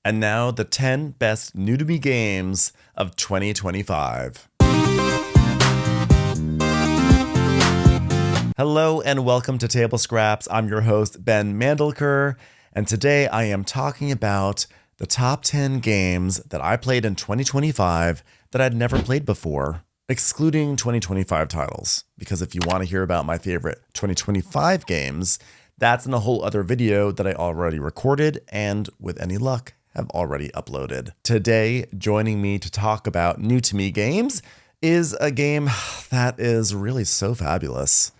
And now the 10 best new to me games of 2025. Hello and welcome to Table Scraps. I'm your host, Ben Mandelker, and today I am talking about the top 10 games that I played in 2025 that I'd never played before, excluding 2025 titles. Because if you want to hear about my favorite 2025 games, that's in a whole other video that I already recorded and, with any luck, have already uploaded. Today, joining me to talk about new to me games is a game that is really so fabulous.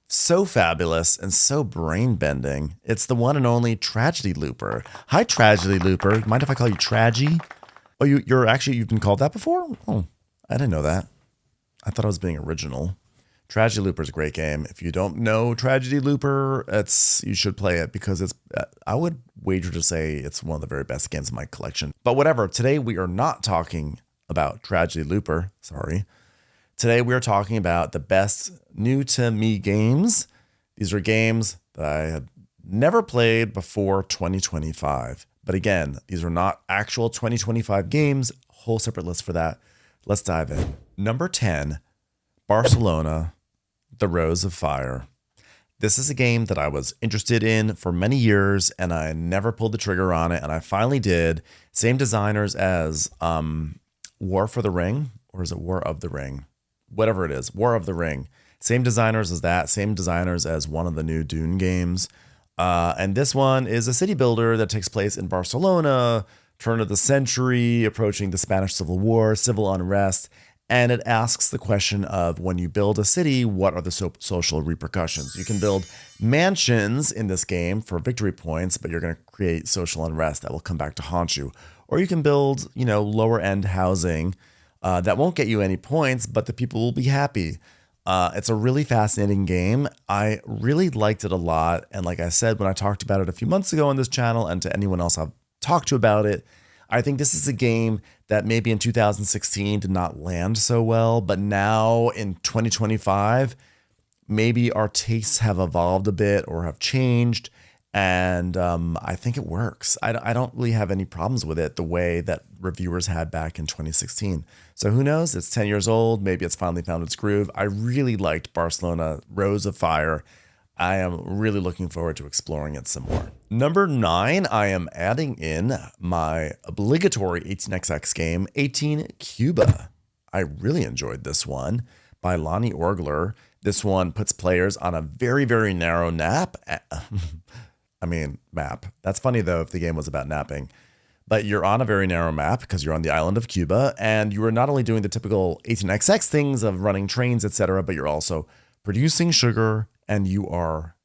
So fabulous and so brain-bending. It's the one and only Tragedy Looper. Hi, Tragedy Looper. Mind if I call you Traggy? Oh, you've been called that before? Oh, I didn't know that. I thought I was being original. Tragedy Looper is a great game. If you don't know Tragedy Looper, you should play it because I would wager to say it's one of the very best games in my collection. But whatever, today we are not talking about Tragedy Looper. Sorry. Today we are talking about the best new to me games. These are games that I had never played before 2025. But again, these are not actual 2025 games. Whole separate list for that. Let's dive in. Number 10, Barcelona, The Rose of Fire. This is a game that I was interested in for many years and I never pulled the trigger on it, and I finally did. Same designers as War for the Ring, or is it War of the Ring? Whatever it is, War of the Ring. Same designers as that, same designers as one of the new Dune games. And this one is a city builder that takes place in Barcelona, turn of the century, approaching the Spanish Civil War, civil unrest. And it asks the question of, when you build a city, what are the social repercussions? You can build mansions in this game for victory points, but you're going to create social unrest that will come back to haunt you. Or you can build, lower end housing that won't get you any points, but the people will be happy. It's a really fascinating game. I really liked it a lot. And like I said, when I talked about it a few months ago on this channel, and to anyone else I've talked to about it, I think this is a game that maybe in 2016 did not land so well, but now in 2025, maybe our tastes have evolved a bit or have changed. And I think it works. I don't really have any problems with it the way that reviewers had back in 2016. So who knows? It's 10 years old. Maybe it's finally found its groove. I really liked Barcelona, Rose of Fire. I am really looking forward to exploring it some more. Number 9, I am adding in my obligatory 18xx game, 18 Cuba. I really enjoyed this one by Lonnie Orgler. This one puts players on a very, very narrow map. Map. That's funny, though, if the game was about napping. But you're on a very narrow map because you're on the island of Cuba, and you are not only doing the typical 18xx things of running trains, etc., but you're also producing sugar, and you are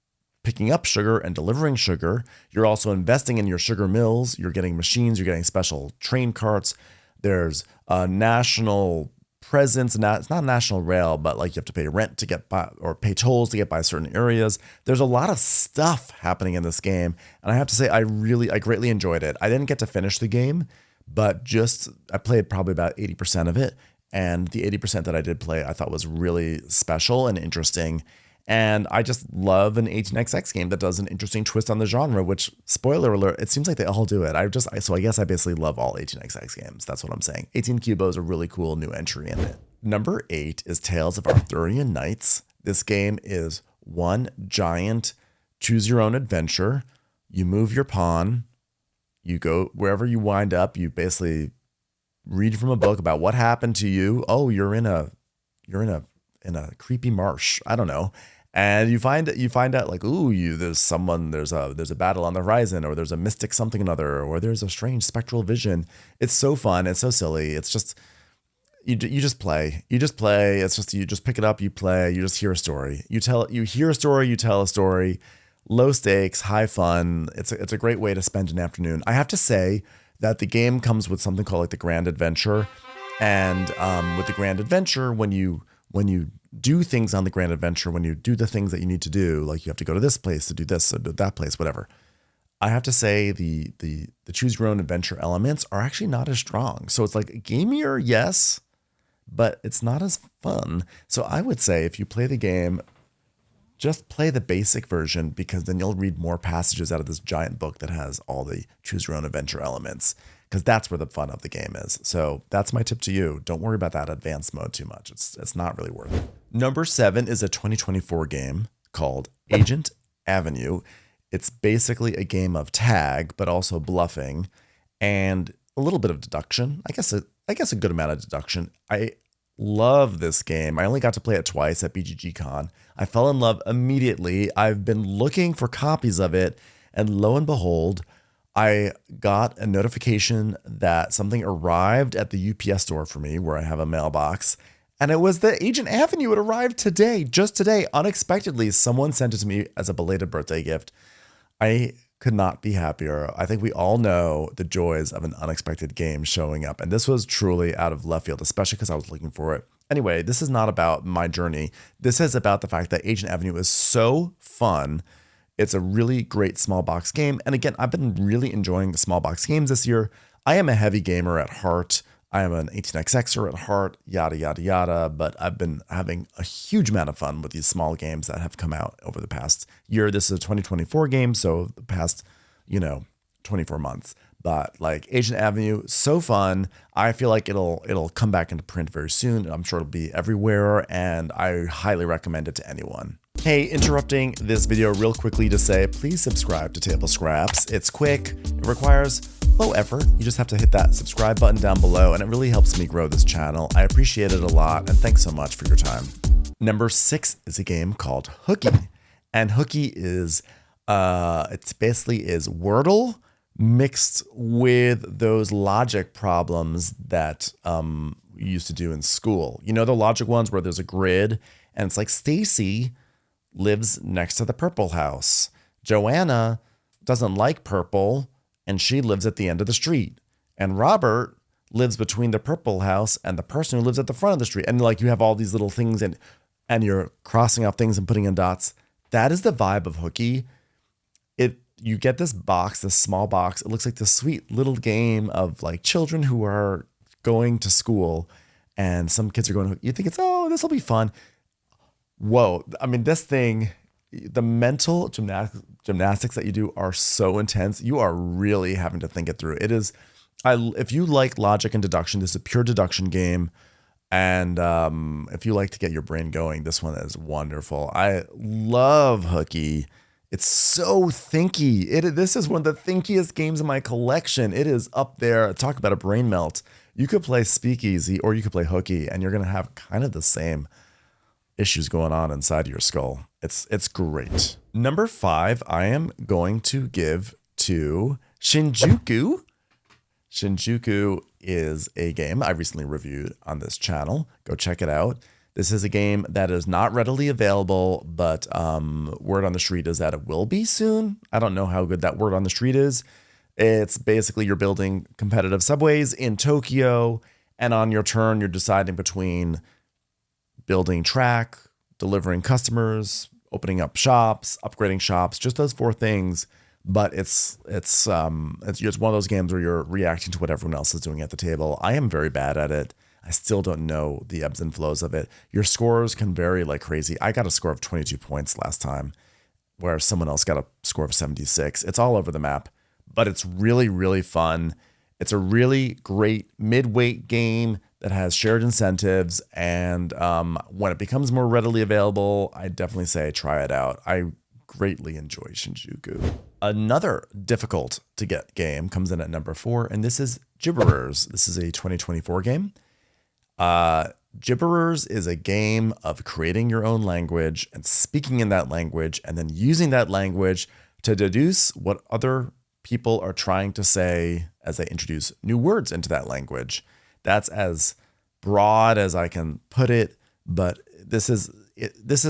picking up sugar and delivering sugar. You're also investing in your sugar mills. You're getting machines. You're getting special train carts. There's a national presence. It's not national rail, but like you have to pay rent to get by, or pay tolls to get by certain areas. There's a lot of stuff happening in this game, and I have to say I greatly enjoyed it. I didn't get to finish the game, but I played probably about 80% of it, and the 80% that I did play I thought was really special and interesting. And I just love an 18xx game that does an interesting twist on the genre, which, spoiler alert, it seems like they all do it. So I guess I basically love all 18xx games. That's what I'm saying. 18 Cubo is a really cool new entry in it. Number 8 is Tales of Arthurian Knights. This game is one giant choose your own adventure. You move your pawn. You go wherever you wind up. You basically read from a book about what happened to you. Oh, you're in a creepy marsh. I don't know. And you find out like, there's a battle on the horizon, or there's a mystic something another, or there's a strange spectral vision. It's so fun. It's so silly. It's just, you just play. It's just, you just pick it up, you play, you just hear a story. You hear a story, you tell a story. Low stakes, high fun. It's a great way to spend an afternoon. I have to say that the game comes with something called like the Grand Adventure. And with the Grand Adventure, when you do things on the Grand Adventure, when you do the things that you need to do, like you have to go to this place to do this, or that place, whatever. I have to say the choose your own adventure elements are actually not as strong. So it's like gamier, yes, but it's not as fun. So I would say if you play the game, just play the basic version, because then you'll read more passages out of this giant book that has all the choose your own adventure elements, because that's where the fun of the game is. So that's my tip to you. Don't worry about that advanced mode too much. It's not really worth it. Number 7 is a 2024 game called Agent Avenue. It's basically a game of tag, but also bluffing and a little bit of deduction. I guess a good amount of deduction. I love this game. I only got to play it twice at BGG Con. I fell in love immediately. I've been looking for copies of it, and lo and behold, I got a notification that something arrived at the UPS store for me, where I have a mailbox, and it was the Agent Avenue. It arrived today, just today, unexpectedly. Someone sent it to me as a belated birthday gift. I could not be happier. I think we all know the joys of an unexpected game showing up, and this was truly out of left field, especially because I was looking for it. Anyway, this is not about my journey. This is about the fact that Agent Avenue is so fun. It's a really great small box game. And again, I've been really enjoying the small box games this year. I am a heavy gamer at heart. I am an 18xxer at heart, yada, yada, yada. But I've been having a huge amount of fun with these small games that have come out over the past year. This is a 2024 game, so the past, 24 months. But like Agent Avenue, so fun. I feel like it'll come back into print very soon. I'm sure it'll be everywhere, and I highly recommend it to anyone. Hey, interrupting this video real quickly to say, please subscribe to Table Scraps. It's quick, it requires low effort. You just have to hit that subscribe button down below, and it really helps me grow this channel. I appreciate it a lot, and thanks so much for your time. Number 6 is a game called Hooky, and Hooky is, it basically is Wordle mixed with those logic problems that we used to do in school. You know, the logic ones where there's a grid, and it's like Stacy lives next to the purple house. Joanna doesn't like purple, and she lives at the end of the street. And Robert lives between the purple house and the person who lives at the front of the street. And like you have all these little things, and you're crossing off things and putting in dots. That is the vibe of Hooky. You get this box, this small box. It looks like this sweet little game of like children who are going to school, and some kids are going, you think this will be fun. Whoa. I mean, this thing, the mental gymnastics that you do are so intense. You are really having to think it through. It is, if you like logic and deduction, this is a pure deduction game. And if you like to get your brain going, this one is wonderful. I love Hooky. It's so thinky. This is one of the thinkiest games in my collection. It is up there. Talk about a brain melt. You could play Speakeasy or you could play Hooky, and you're going to have kind of the same issues going on inside your skull. It's great. Number 5, I am going to give to Shinjuku. Shinjuku is a game I recently reviewed on this channel. Go check it out. This is a game that is not readily available, but word on the street is that it will be soon. I don't know how good that word on the street is. It's basically you're building competitive subways in Tokyo, and on your turn, you're deciding between building track, delivering customers, opening up shops, upgrading shops, just those 4 things. But it's one of those games where you're reacting to what everyone else is doing at the table. I am very bad at it. I still don't know the ebbs and flows of it. Your scores can vary like crazy. I got a score of 22 points last time, where someone else got a score of 76. It's all over the map, but it's really, really fun. It's a really great mid-weight game that has shared incentives, and when it becomes more readily available, I definitely say try it out. I greatly enjoy Shinjuku. Another difficult to get game comes in at number 4, and this is Gibberers. This is a 2024 game. Gibberers is a game of creating your own language and speaking in that language, and then using that language to deduce what other people are trying to say as they introduce new words into that language. That's as broad as I can put it, but this is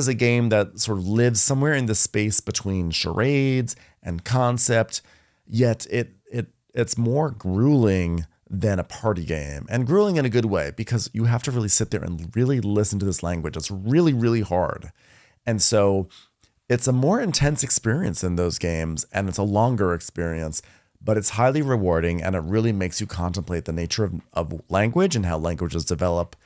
a game that sort of lives somewhere in the space between charades and concept, yet it's more grueling than a party game, and grueling in a good way, because you have to really sit there and really listen to this language. It's really, really hard. And so it's a more intense experience than those games, and it's a longer experience, but it's highly rewarding, and it really makes you contemplate the nature of language and how languages develop.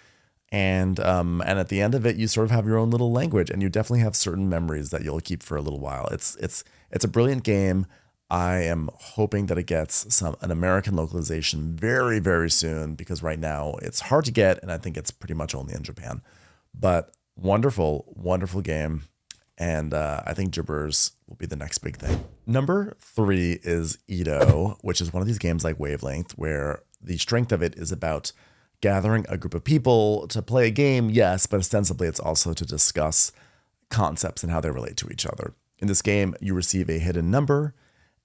And at the end of it, you sort of have your own little language, and you definitely have certain memories that you'll keep for a little while. It's a brilliant game. I am hoping that it gets an American localization very, very soon, because right now it's hard to get, and I think it's pretty much only in Japan. But wonderful, wonderful game. And I think Gibbers will be the next big thing. Number 3 is Edo, which is one of these games like Wavelength, where the strength of it is about gathering a group of people to play a game, yes, but ostensibly it's also to discuss concepts and how they relate to each other. In this game, you receive a hidden number,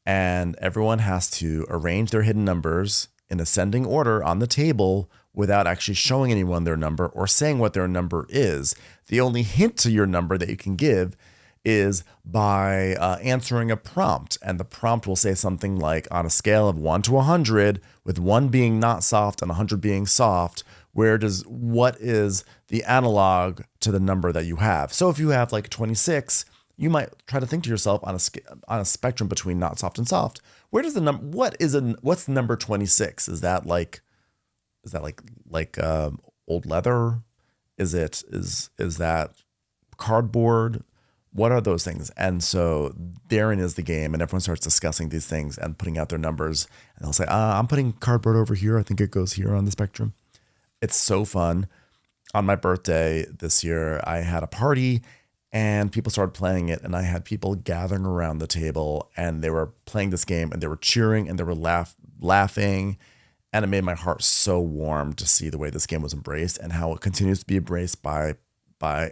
and everyone has to arrange their hidden numbers in ascending order on the table without actually showing anyone their number or saying what their number is. The only hint to your number that you can give is by answering a prompt. And the prompt will say something like, on a scale of 1 to 100, with 1 being not soft and 100 being soft, what is the analog to the number that you have? So if you have like 26, you might try to think to yourself on a spectrum between not soft and soft. Where does what's number 26? Is that like old leather? Is that cardboard? What are those things? And so therein is the game, and everyone starts discussing these things and putting out their numbers, and they'll say, I'm putting cardboard over here. I think it goes here on the spectrum. It's so fun. On my birthday this year, I had a party and people started playing it, and I had people gathering around the table, and they were playing this game, and they were cheering, and they were laughing, and it made my heart so warm to see the way this game was embraced and how it continues to be embraced by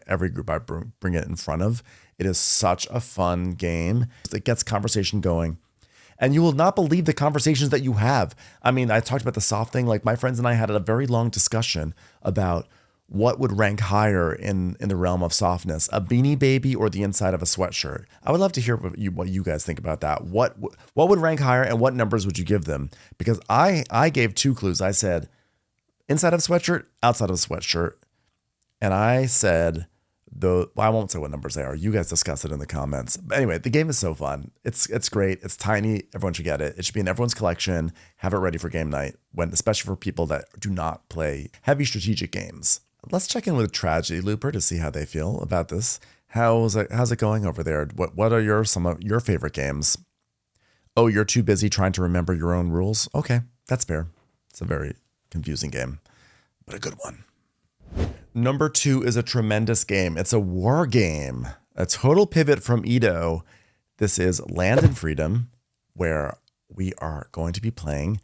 every group I bring it in front of. It is such a fun game. It gets conversation going, and you will not believe the conversations that you have. I mean, I talked about the soft thing. Like, my friends and I had a very long discussion about what would rank higher in the realm of softness, a Beanie Baby or the inside of a sweatshirt. I would love to hear what you guys think about that. What would rank higher, and what numbers would you give them? Because I gave 2 clues. I said inside of a sweatshirt, outside of a sweatshirt. And I said, I won't say what numbers they are. You guys discuss it in the comments. But anyway, the game is so fun. It's great. It's tiny. Everyone should get it. It should be in everyone's collection. Have it ready for game night, especially for people that do not play heavy strategic games. Let's check in with Tragedy Looper to see how they feel about this. How's it going over there? What are some of your favorite games? Oh, you're too busy trying to remember your own rules? Okay, that's fair. It's a very confusing game, but a good one. Number 2 is a tremendous game. It's a war game, a total pivot from Edo. This is Land and Freedom, where we are going to be playing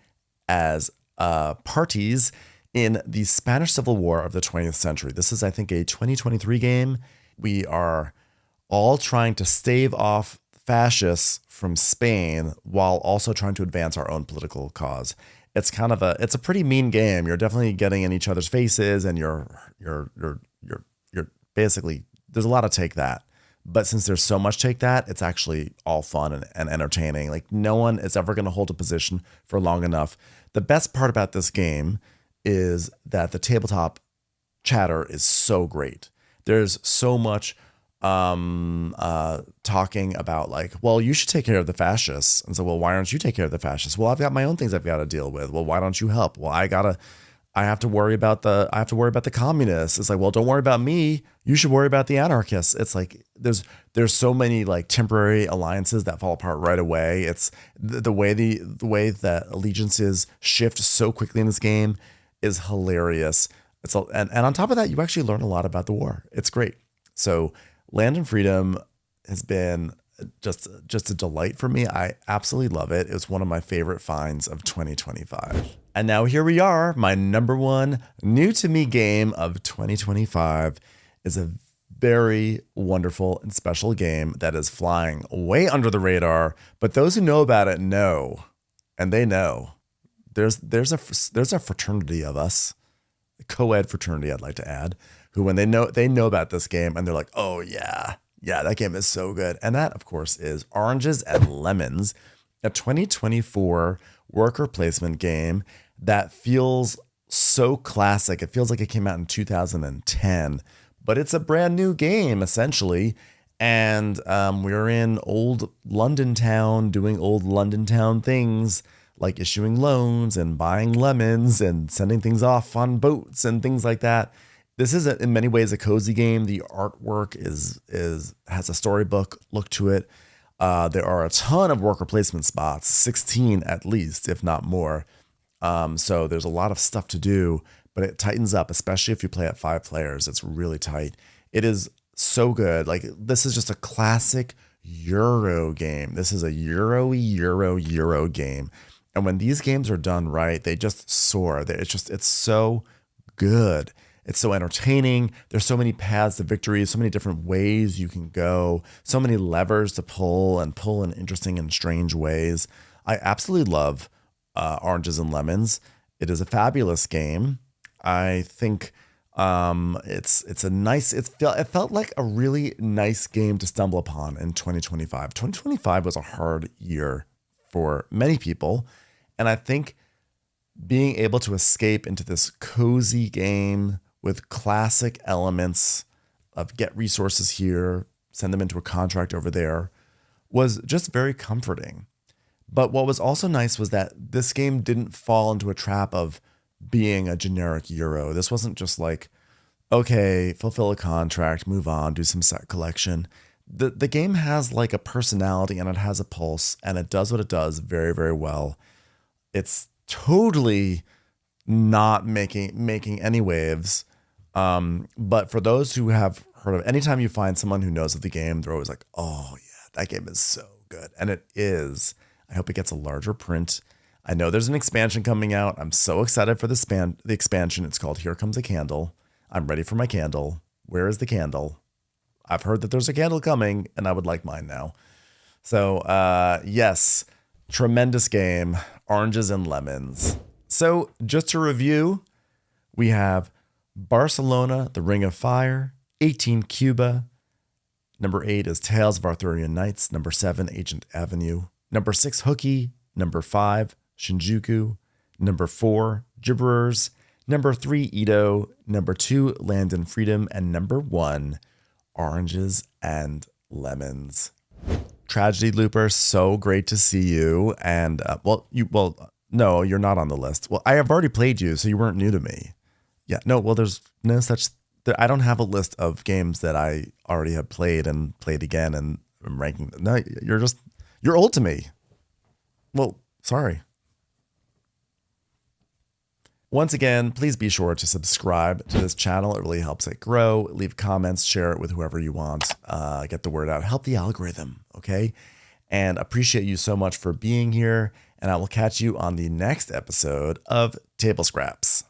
as parties in the Spanish Civil War of the 20th century. This is, I think, a 2023 game. We are all trying to stave off fascists from Spain while also trying to advance our own political cause. It's a pretty mean game. You're definitely getting in each other's faces, and you're basically, there's a lot of take that. But since there's so much take that, it's actually all fun and entertaining. Like, no one is ever going to hold a position for long enough. The best part about this game is that the tabletop chatter is so great. There's so much talking about, like, well, you should take care of the fascists. And so, well, why don't you take care of the fascists? Well, I've got my own things I've got to deal with. Well, why don't you help? Well, I have to worry about the communists. It's like, well, don't worry about me. You should worry about the anarchists. It's like, there's so many like temporary alliances that fall apart right away. It's the way that allegiances shift so quickly in this game is hilarious. And on top of that, you actually learn a lot about the war. It's great. So Land and Freedom has been just a delight for me. I absolutely love it. It was one of my favorite finds of 2025. And now here we are. My number 1 new to me game of 2025 is a very wonderful and special game that is flying way under the radar, but those who know about it know, and they know. There's a fraternity of us, a co-ed fraternity, I'd like to add, who, when they know about this game, and they're like, oh yeah, that game is so good. And that, of course, is Oranges and Lemons, a 2024 worker placement game that feels so classic. It feels like it came out in 2010, but it's a brand new game, essentially. And we're in old London town doing old London town things, like issuing loans and buying lemons and sending things off on boats and things like that. This is in many ways a cozy game. The artwork is has a storybook look to it. There are a ton of worker placement spots, 16 at least, if not more. So there's a lot of stuff to do, but it tightens up, especially if you play at 5 players. It's really tight. It is so good. Like, this is just a classic Euro game. This is a Euro game. And when these games are done right, they just soar. It's so good. It's so entertaining. There's so many paths to victory, so many different ways you can go, so many levers to pull and pull in interesting and strange ways. I absolutely love Oranges and Lemons. It is a fabulous game. I think it's a nice. It felt like a really nice game to stumble upon in 2025. 2025 was a hard year for many people, and I think being able to escape into this cozy game with classic elements of get resources here, send them into a contract over there, was just very comforting. But what was also nice was that this game didn't fall into a trap of being a generic Euro. This wasn't just like, okay, fulfill a contract, move on, do some set collection. The game has like a personality and it has a pulse and it does what it does very, very well. It's totally not making any waves. But for those who have heard of, anytime you find someone who knows of the game, they're always like, oh yeah, that game is so good. And it is. I hope it gets a larger print. I know there's an expansion coming out. I'm so excited for the expansion. It's called Here Comes a Candle. I'm ready for my candle. Where is the candle? I've heard that there's a candle coming and I would like mine now. So, yes, tremendous game. Oranges and Lemons. So just to review, we have Barcelona, The Ring of Fire, 18 Cuba. Number 8 is Tales of Arthurian Knights. Number 7, Agent Avenue. Number 6, Hooky. Number 5, Shinjuku. Number 4, Gibberers. Number 3, Ito. Number 2, Land and Freedom. And number 1, Oranges and Lemons. Tragedy Looper, so great to see you. And no, you're not on the list. Well, I have already played you, so you weren't new to me. Yeah, no, well, there's no such. I don't have a list of games that I already have played and played again and I'm ranking. No, you're old to me. Well, sorry. Once again, please be sure to subscribe to this channel. It really helps it grow. Leave comments, share it with whoever you want. Get the word out. Help the algorithm, okay? And appreciate you so much for being here. And I will catch you on the next episode of Table Scraps.